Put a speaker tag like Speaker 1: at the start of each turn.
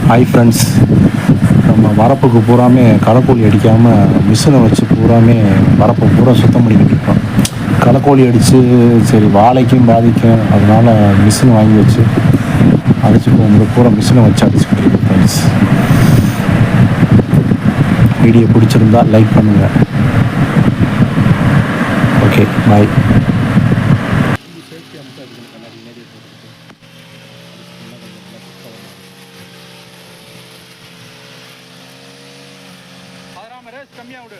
Speaker 1: Hi friends. நம்ம வரப்புக்கு பூராமே களைக்கோழி அடிக்காமல் மிஷினை வச்சு பூராமே வரப்பை பூரா சுத்தம் பண்ணிக்கிட்டு இருக்கோம். களைக்கோழி அடித்து சரி வாழைக்கும் பாதிக்கும், அதனால் மிஷின் வாங்கி வச்சு அடிச்சு போகும்போது பூரா மிஷினை வச்சு அடிச்சுக்கிட்டு இருக்கோம் ஃப்ரெண்ட்ஸ். வீடியோ பிடிச்சிருந்தா லைக் பண்ணுங்கள். ஓகே, பாய்.
Speaker 2: கம்மியா விடு.